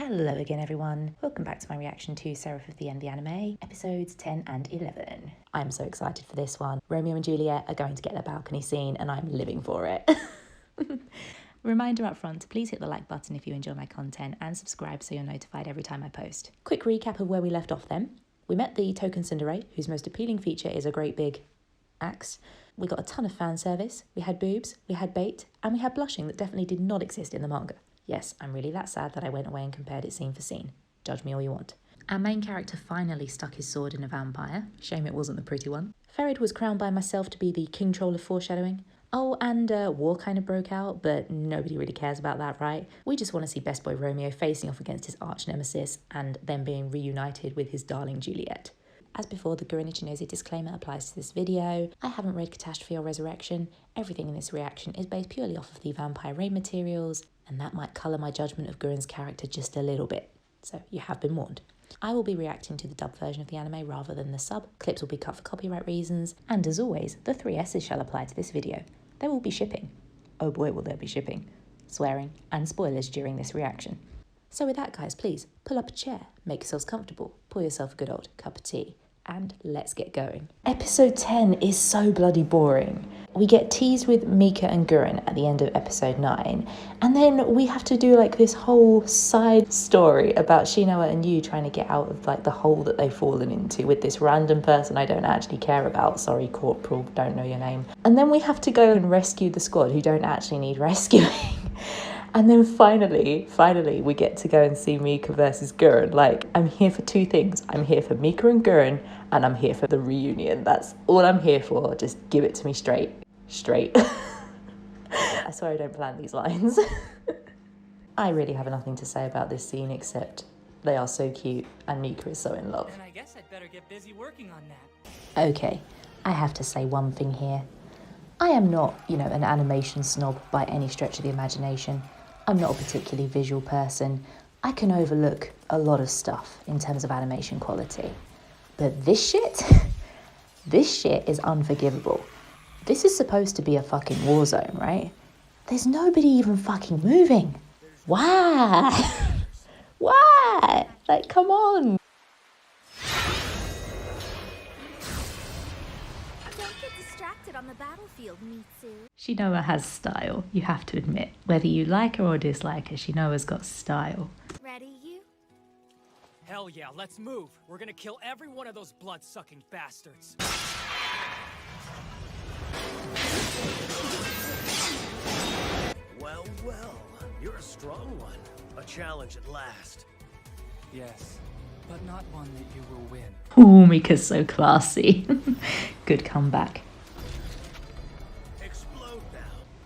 Hello again everyone, welcome back to my reaction to Seraph of the End the Anime, episodes 10 and 11. I'm so excited for this one. Romeo and Juliet are going to get their balcony scene and I'm living for it. Reminder up front, please hit the like button if you enjoy my content and subscribe so you're notified every time I post. Quick recap of where we left off then. We met the token tsundere, whose most appealing feature is a great big axe. We got a ton of fan service, we had boobs, we had bait, and we had blushing that definitely did not exist in the manga. Yes, I'm really that sad that I went away and compared it scene for scene. Judge me all you want. Our main character finally stuck his sword in a vampire. Shame it wasn't the pretty one. Ferid was crowned by myself to be the king troll of foreshadowing. Oh, and war kind of broke out, but nobody really cares about that, right? We just want to see best boy Romeo facing off against his arch nemesis and then being reunited with his darling Juliet. As before, the Guren disclaimer applies to this video. I haven't read Catastrophe or Resurrection. Everything in this reaction is based purely off of the Vampire Rain materials, and that might colour my judgment of Guren's character just a little bit. So you have been warned. I will be reacting to the dubbed version of the anime rather than the sub. Clips will be cut for copyright reasons. And as always, the 3 S's shall apply to this video. There will be shipping. Oh boy, will there be shipping. Swearing and spoilers during this reaction. So with that guys, please pull up a chair, make yourselves comfortable, pour yourself a good old cup of tea, and let's get going. Episode 10 is so bloody boring. We get teased with Mika and Guren at the end of episode 9, and then we have to do like this whole side story about Shinoa and Yu trying to get out of like the hole that they've fallen into with this random person I don't actually care about. Sorry, Corporal, don't know your name. And then we have to go and rescue the squad who don't actually need rescuing. And then finally, we get to go and see Mika versus Guren. Like, I'm here for 2 things. I'm here for Mika and Guren, and I'm here for the reunion. That's all I'm here for. Just give it to me straight. I swear I don't plan these lines. I really have nothing to say about this scene except they are so cute and Mika is so in love. And I guess I'd better get busy working on that. Okay, I have to say one thing here. I am not, an animation snob by any stretch of the imagination. I'm not a particularly visual person. I can overlook a lot of stuff in terms of animation quality. But this shit is unforgivable. This is supposed to be a fucking war zone, right? There's nobody even fucking moving. Why? Why? Like, come on. On the battlefield, Mitsu. Shinoa has style, you have to admit. Whether you like her or dislike her, Shinoa's got style. Ready, you? Hell yeah, let's move. We're gonna kill every one of those blood-sucking bastards. Well, you're a strong one. A challenge at last. Yes, but not one that you will win. Ooh, Mika's so classy. Good comeback.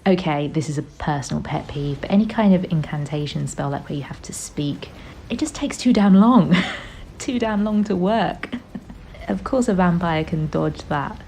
Okay, this is a personal pet peeve, but any kind of incantation spell like where you have to speak, it just takes too damn long. Too damn long to work. Of course a vampire can dodge that.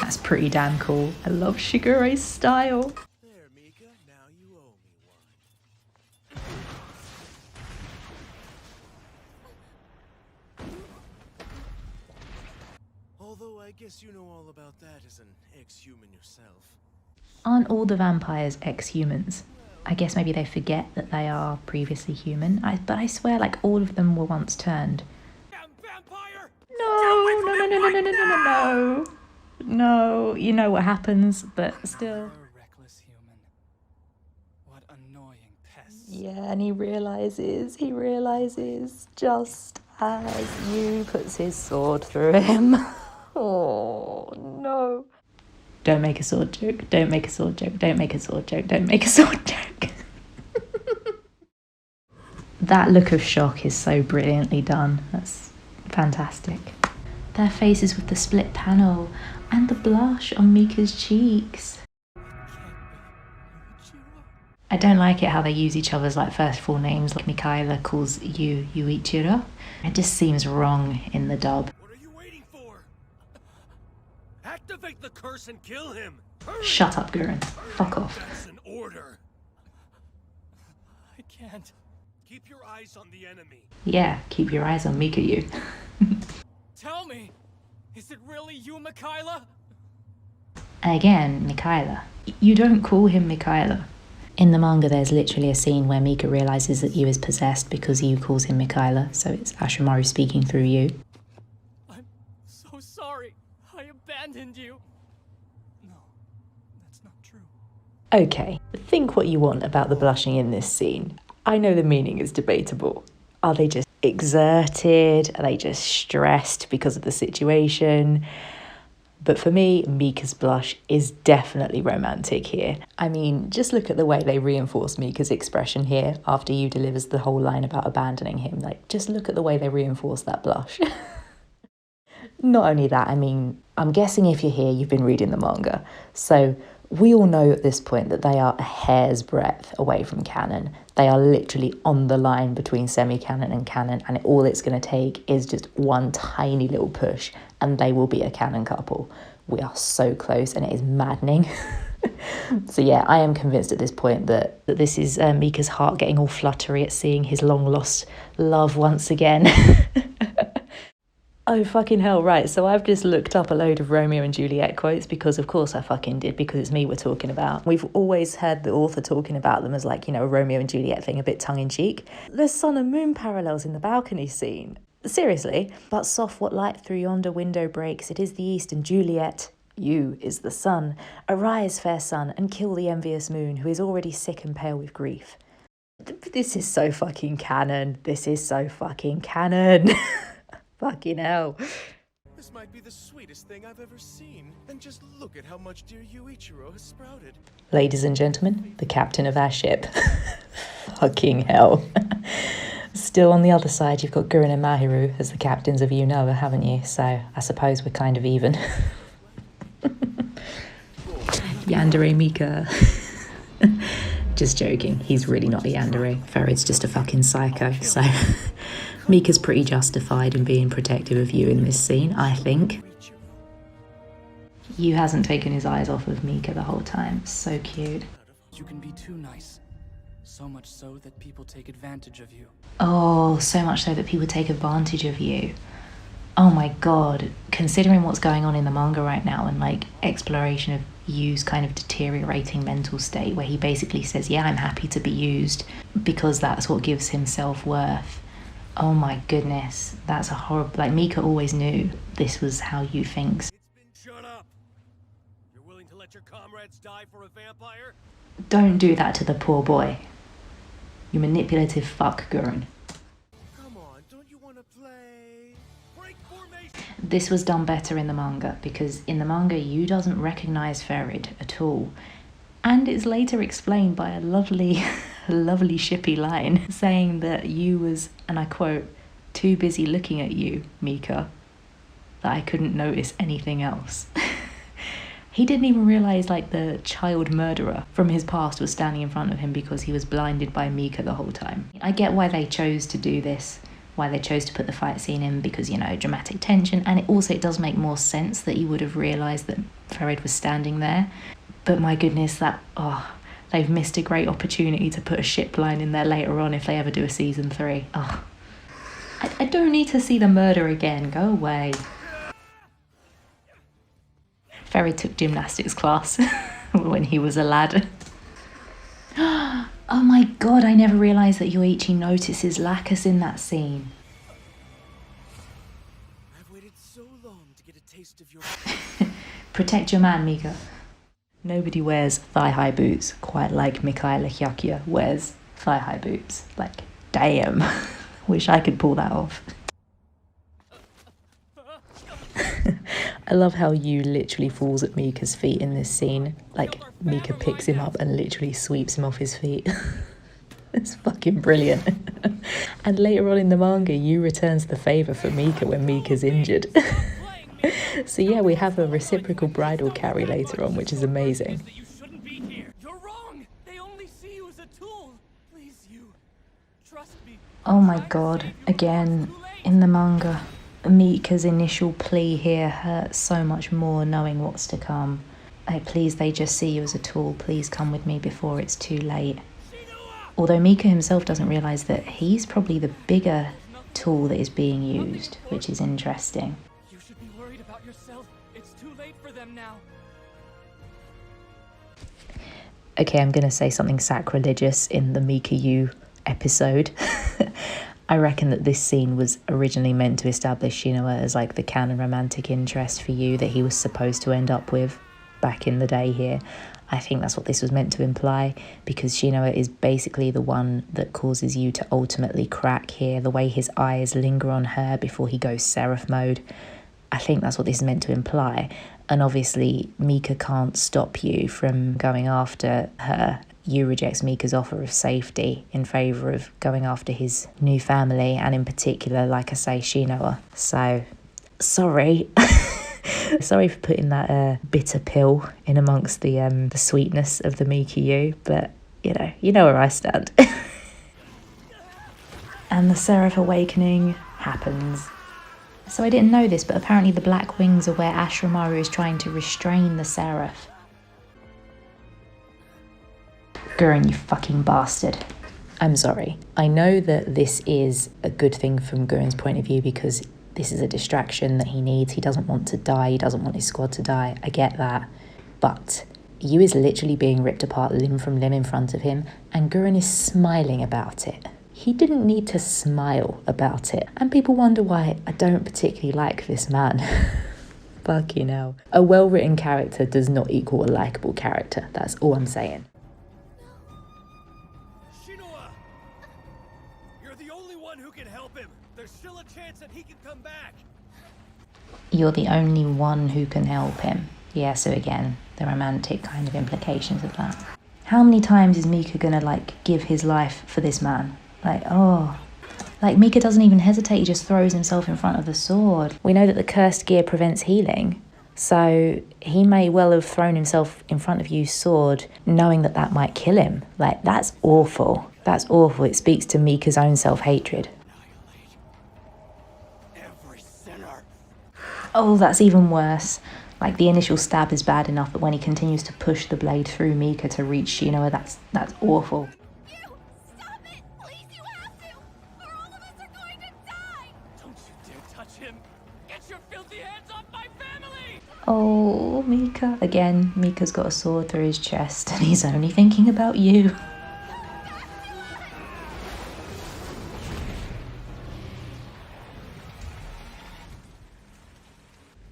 That's pretty damn cool. I love Shigure's style. There, Mika, now you owe me one. Although I guess you know all about that as an ex-human yourself. Aren't all the vampires ex-humans? I guess maybe they forget that they are previously human. But I swear like all of them were once turned. Vampire! No, no, you know what happens, but still. You're a reckless human. What annoying pests. Yeah, and he realizes just as Yu puts his sword through him. Oh, no. Don't make a sword joke. Don't make a sword joke. Don't make a sword joke. Don't make a sword joke. That look of shock is so brilliantly done. That's fantastic. Their faces with the split panel and the blush on Mika's cheeks. I don't like it how they use each other's like first full names. Like Mikayuu calls Yu Yuichiro. It just seems wrong in the dub. What are you waiting for? Activate the curse and kill him. Hurry. Shut up, Guren. Fuck off. That's an order. I can't. Keep your eyes on the enemy. Yeah, keep your eyes on Mikayuu. Tell me, is it really you, Mikayuu? Again, Mikayuu. You don't call him Mikayuu. In the manga, there's literally a scene where Mika realises that Yu is possessed because Yu calls him Mikayla, so it's Ashimaru speaking through Yu. I'm so sorry. I abandoned you. No, that's not true. Okay, think what you want about the blushing in this scene. I know the meaning is debatable. Are they just exerted? Are they just stressed because of the situation? But for me, Mika's blush is definitely romantic here. I mean, just look at the way they reinforce Mika's expression here after Yu delivers the whole line about abandoning him. Like, just look at the way they reinforce that blush. Not only that, I mean, I'm guessing if you're here, you've been reading the manga. So we all know at this point that they are a hair's breadth away from canon. They are literally on the line between semi-canon and canon, and all it's going to take is just one tiny little push and they will be a canon couple. We are so close and it is maddening. So yeah, I am convinced at this point that this is Mika's heart getting all fluttery at seeing his long-lost love once again. Oh, fucking hell, right. So I've just looked up a load of Romeo and Juliet quotes because, of course, I fucking did, because it's me we're talking about. We've always heard the author talking about them as, like, you know, a Romeo and Juliet thing, a bit tongue-in-cheek. There's sun and moon parallels in the balcony scene. Seriously. But soft what light through yonder window breaks, it is the east, and Juliet, you is the sun. Arise, fair sun, and kill the envious moon, who is already sick and pale with grief. This is so fucking canon. This is so fucking canon. Fucking hell. This might be the sweetest thing I've ever seen. And just look at how much dear Yuichiro has sprouted. Ladies and gentlemen, the captain of our ship. Fucking hell. Still on the other side, you've got Guren and Mahiru as the captains of Yunoa, haven't you? So I suppose we're kind of even. Yandere Mika. Just joking. He's really not a yandere. Ferid's just a fucking psycho, so... Mika's pretty justified in being protective of Yu in this scene, I think. Yu hasn't taken his eyes off of Mika the whole time. So cute. You can be too nice. So much so that people take advantage of you. Oh, so much so that people take advantage of you. Oh my god. Considering what's going on in the manga right now and like exploration of Yu's kind of deteriorating mental state where he basically says, yeah, I'm happy to be used because that's what gives him self-worth. Oh my goodness, that's a horrible... Like, Mika always knew this was how Yu thinks. Shut up! You're willing to let your comrades die for a vampire? Don't do that to the poor boy. You manipulative fuck, Guren. Come on, don't you want to play? Break formation! This was done better in the manga, because in the manga, Yu doesn't recognize Ferid at all. And it's later explained by a lovely... lovely shippy line saying that Yu was, and I quote, too busy looking at you, Mika, that I couldn't notice anything else. He didn't even realise like the child murderer from his past was standing in front of him because he was blinded by Mika the whole time. I get why they chose to do this, why they chose to put the fight scene in, because, you know, dramatic tension, and it does make more sense that he would have realised that Ferid was standing there. But my goodness, they've missed a great opportunity to put a ship line in there later on if they ever do a season 3. Oh, I don't need to see the murder again. Go away. Ferid took gymnastics class when he was a lad. Oh my god, I never realised that Yoichi notices Lacus in that scene. I've waited so long to get a taste of your... Protect your man, Mika. Nobody wears thigh-high boots quite like Mikayla Hyakuya wears thigh-high boots. Like, damn. Wish I could pull that off. I love how Yu literally falls at Mika's feet in this scene. Like, Mika picks him up and literally sweeps him off his feet. It's fucking brilliant. And later on in the manga, Yu returns the favour for Mika when Mika's injured. So yeah, we have a reciprocal bridal carry later on, which is amazing. You shouldn't be here. You're wrong. They only see you as a tool. Please, you. Trust me. Oh my god, again, in the manga, Mika's initial plea here hurts so much more knowing what's to come. Like, please, they just see you as a tool. Please come with me before it's too late. Although Mika himself doesn't realise that he's probably the bigger tool that is being used, which is interesting. Yourself. It's too late for them now. Okay, I'm going to say something sacrilegious in the Mikayuu episode. I reckon that this scene was originally meant to establish Shinoa as like the canon romantic interest for you that he was supposed to end up with back in the day here. I think that's what this was meant to imply, because Shinoa is basically the one that causes you to ultimately crack here, the way his eyes linger on her before he goes Seraph mode. I think that's what this is meant to imply. And obviously, Mika can't stop you from going after her. Yu rejects Mika's offer of safety in favour of going after his new family, and in particular, like I say, Shinoa. So, sorry. Sorry for putting that bitter pill in amongst the sweetness of the Mikayuu, but you know where I stand. And the Seraph Awakening happens. So I didn't know this, but apparently the Black Wings are where Ashramaru is trying to restrain the Seraph. Guren, you fucking bastard. I'm sorry. I know that this is a good thing from Guren's point of view because this is a distraction that he needs. He doesn't want to die. He doesn't want his squad to die. I get that. But Yu is literally being ripped apart limb from limb in front of him, and Guren is smiling about it. He didn't need to smile about it. And people wonder why I don't particularly like this man. Fucking hell. A well-written character does not equal a likeable character. That's all I'm saying. Shinoa! You're the only one who can help him. There's still a chance that he can come back. You're the only one who can help him. Yeah, so again, the romantic kind of implications of that. How many times is Mika gonna, give his life for this man? Mika doesn't even hesitate, he just throws himself in front of the sword. We know that the cursed gear prevents healing, so he may well have thrown himself in front of Yu's sword knowing that that might kill him. That's awful. That's awful. It speaks to Mika's own self-hatred. Every sinner. Oh, that's even worse. The initial stab is bad enough, but when he continues to push the blade through Mika to reach Shinoa, that's awful. Oh, Mika. Again, Mika's got a sword through his chest and he's only thinking about you.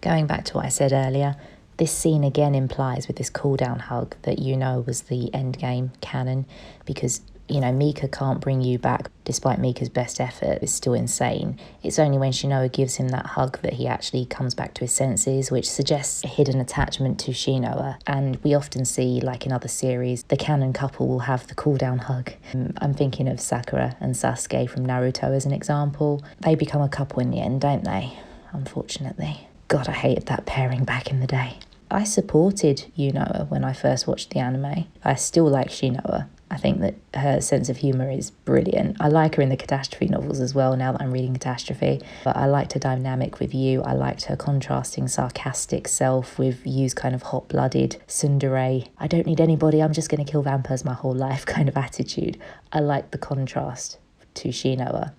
Going back to what I said earlier, this scene again implies with this cooldown hug that was the endgame canon, because Mika can't bring you back despite Mika's best effort. It's still insane. It's only when Shinoa gives him that hug that he actually comes back to his senses, which suggests a hidden attachment to Shinoa. And we often see, in other series, the canon couple will have the cooldown hug. I'm thinking of Sakura and Sasuke from Naruto as an example. They become a couple in the end, don't they? Unfortunately. God, I hated that pairing back in the day. I supported Yunoa when I first watched the anime. I still like Shinoa. I think that her sense of humour is brilliant. I like her in the Catastrophe novels as well, now that I'm reading Catastrophe. But I liked her dynamic with Yu. I liked her contrasting sarcastic self with Yu's kind of hot-blooded tsundere. I don't need anybody, I'm just going to kill vampires my whole life kind of attitude. I like the contrast to Shinoa.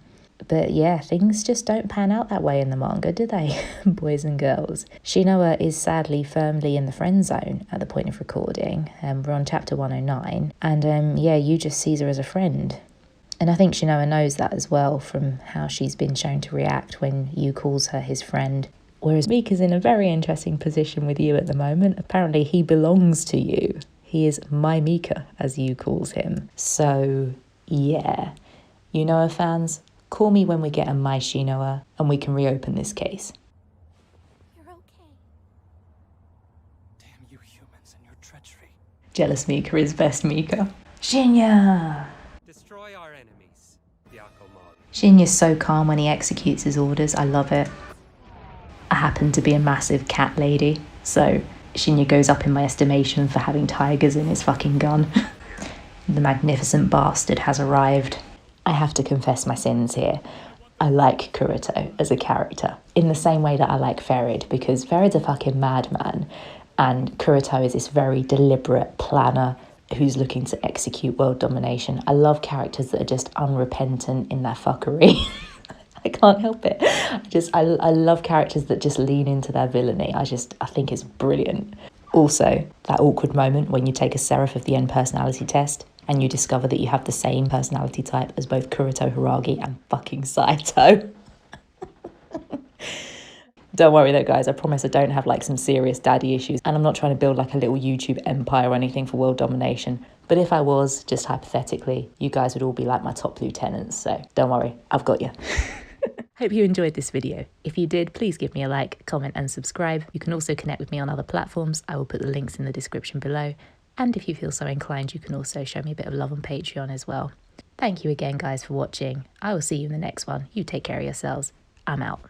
But yeah, things just don't pan out that way in the manga, do they, boys and girls? Shinoa is sadly firmly in the friend zone at the point of recording. We're on chapter 109, and Yu just sees her as a friend. And I think Shinoa knows that as well from how she's been shown to react when Yu calls her his friend. Whereas Mika's in a very interesting position with Yu at the moment. Apparently he belongs to Yu. He is my Mika, as Yu calls him. So, yeah. Yunoa fans, call me when we get a My Shinoa and we can reopen this case. You're okay. Damn you humans and your treachery. Jealous Mika is best Mika. Shinya! Destroy our enemies, the Akomag. Shinya's so calm when he executes his orders. I love it. I happen to be a massive cat lady, so Shinya goes up in my estimation for having tigers in his fucking gun. The magnificent bastard has arrived. I have to confess my sins here. I like Kurito as a character in the same way that I like Ferid, because Ferid's a fucking madman and Kurito is this very deliberate planner who's looking to execute world domination. I love characters that are just unrepentant in their fuckery. I can't help it. I love characters that just lean into their villainy. I think it's brilliant. Also, that awkward moment when you take a Seraph of the End personality test and you discover that you have the same personality type as both Kurito Hiragi and fucking Saito. Don't worry though, guys, I promise I don't have like some serious daddy issues, and I'm not trying to build like a little YouTube empire or anything for world domination. But if I was, just hypothetically, you guys would all be like my top lieutenants, so don't worry, I've got you. Hope you enjoyed this video. If you did, please give me a like, comment and subscribe. You can also connect with me on other platforms. I will put the links in the description below. And if you feel so inclined, you can also show me a bit of love on Patreon as well. Thank you again, guys, for watching. I will see you in the next one. You take care of yourselves. I'm out.